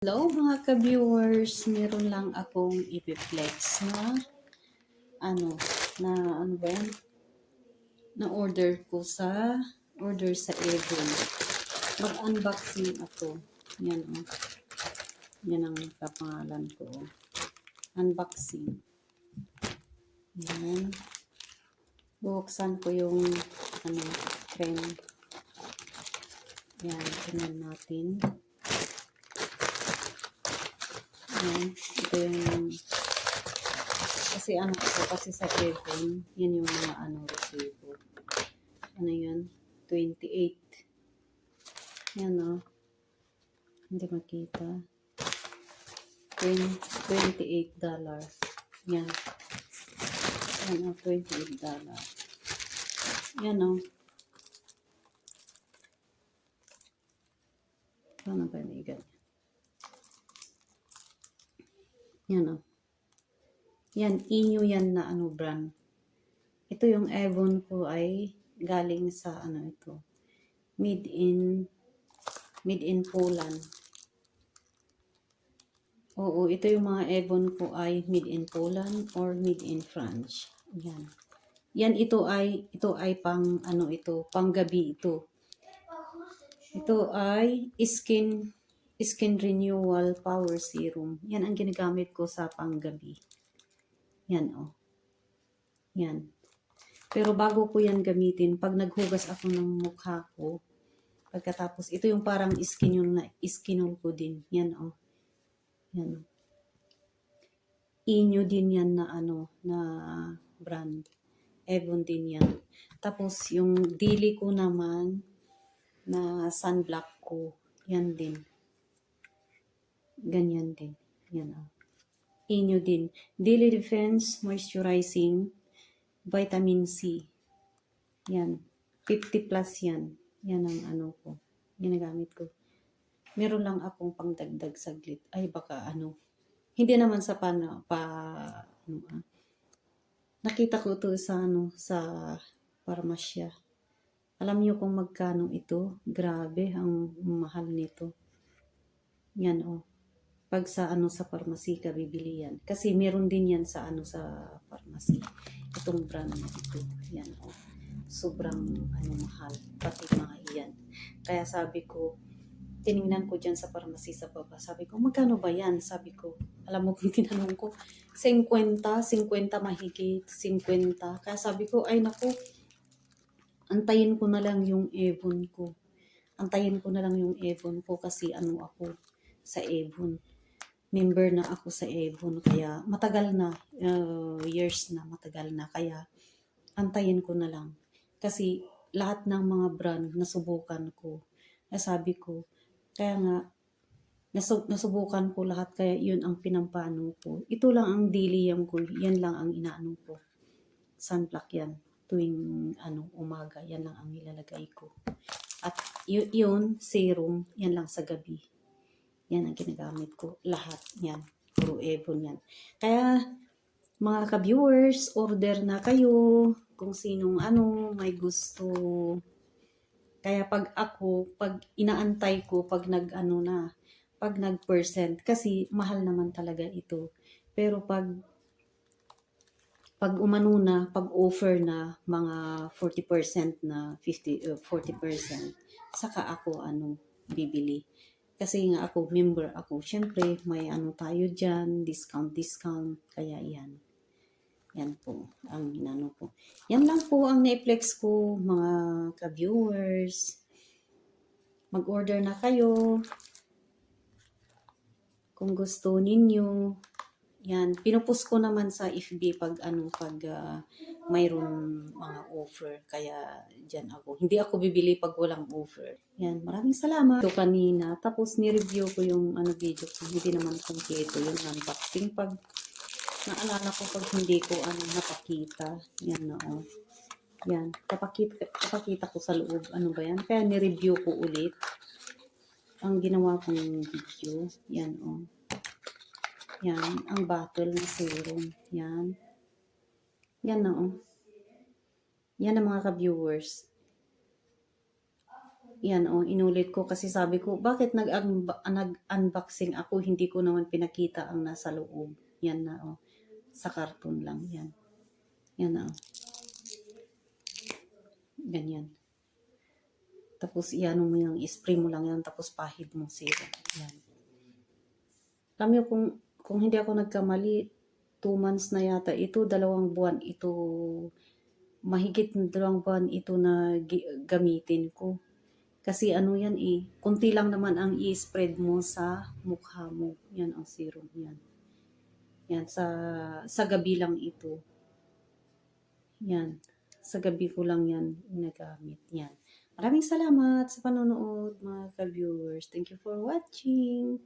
Hello mga ka-viewers, meron lang akong ipiplex na ano, ano ba yan? Na order sa Avon. Mag-unboxing ako. Yan oh. Yan ang kapangalan ko. Unboxing. Yan. Buksan ko yung frame. Yan, tingnan natin. Yan, ito yung kasi kasi sa Avon, yan yung mga resibo. Ano yun? 28. Yan o. Hindi makita. $28. Yan. Yan o, $28. Yan o. Paano ba may ganyan? Yan o. Yan, inyo yan na brand. Ito yung Avon ko ay galing sa ito. Made in Poland. Oo, ito yung mga Avon ko ay made in Poland or made in France. Yan. Yan ito ay pang panggabi ito. Ito ay skin renewal power serum. Yan ang ginagamit ko sa panggabi. Yan oh. Yan. Pero bago ko yan gamitin, pag naghugas ako ng mukha ko, pagkatapos, ito yung parang iskinol ko din. Yan oh. Yan. Inyo din yan na na brand. Avon din yan. Tapos yung dili ko naman na sunblock ko, yan din. Ganyan din. Yan oh. Inyo din. Daily Defense Moisturizing Vitamin C. Yan. 50 plus yan. Yan ang ko. Ginagamit ko. Meron lang akong pangdagdag saglit. Ay baka hindi naman sa nakita ko to sa sa parmasya. Alam niyo kung magkano ito? Grabe, ang mahal nito. Yan oh. Pag sa sa pharmacy ka bibili yan. Kasi meron din yan sa sa pharmacy. Itong brand na ito. Yan oh. Sobrang mahal. Pati mga iyan. Kaya sabi ko, tiningnan ko dyan sa pharmacy sa baba. Sabi ko, magkano ba yan? Sabi ko, alam mo kung tinanong ko, 50 mahigit, 50. Kaya sabi ko, ay naku, antayin ko na lang yung Avon ko. Antayin ko na lang yung Avon ko kasi ako sa Avon. Member na ako sa Avon. Kaya matagal na, years na, matagal na. Kaya antayin ko na lang. Kasi lahat ng mga brand nasubukan ko. Sabi ko, kaya nga, nasubukan ko lahat. Kaya yun ang pinampano ko. Ito lang ang daily ko. Yan lang ang inaano ko. Sunblock yan. Tuwing umaga. Yan lang ang nilalagay ko. At yun, serum, yan lang sa gabi. Yan ang ginagamit ko. Lahat yan. Puro Avon yan. Kaya, mga ka-viewers, order na kayo. Kung sinong may gusto. Kaya pag inaantay ko, pag pag nag-percent, kasi mahal naman talaga ito. Pero pag pag offer na mga 40% na 40%, saka ako bibili. Kasi nga ako, member ako. Siyempre, may tayo dyan, discount. Kaya yan. Yan po, ang ko. Yan lang po ang na-flex ko, mga ka-viewers. Mag-order na kayo. Kung gusto ninyo. Yan, pinupost ko naman sa FB pag mayroon mga offer. Kaya dyan ako. Hindi ako bibili pag walang offer. Yan, maraming salamat. Ito kanina, tapos ni-review ko yung video ko. Hindi naman kompleto yung unboxing. Pag naalala ko pag hindi ko napakita. Yan na oh. Yan, papakita ko sa loob. Ano ba yan? Kaya ni-review ko ulit ang ginawa kong video. Yan oh. Yan, ang bottle na serum. Yan. Yan na oh. Yan ang mga ka-viewers. Yan oh, inulit ko kasi sabi ko, bakit nag-unboxing ako, hindi ko naman pinakita ang nasa loob. Yan na oh, sa karton lang yan. Yan na oh, ganyan. Tapos iano mo yung spray mo lang yan, tapos pahid mo serum. Yan. Alam niyo kung hindi ako nagkamali, 2 months na yata ito, 2 buwan ito, mahigit na 2 buwan ito na gamitin ko. Kasi ano yan eh, kunti lang naman ang i-spread mo sa mukha mo. Yan ang serum yan. Yan, sa gabi lang ito. Yan, sa gabi ko lang yan ginagamit. Yan. Maraming salamat sa panonood mga ka-viewers. Thank you for watching.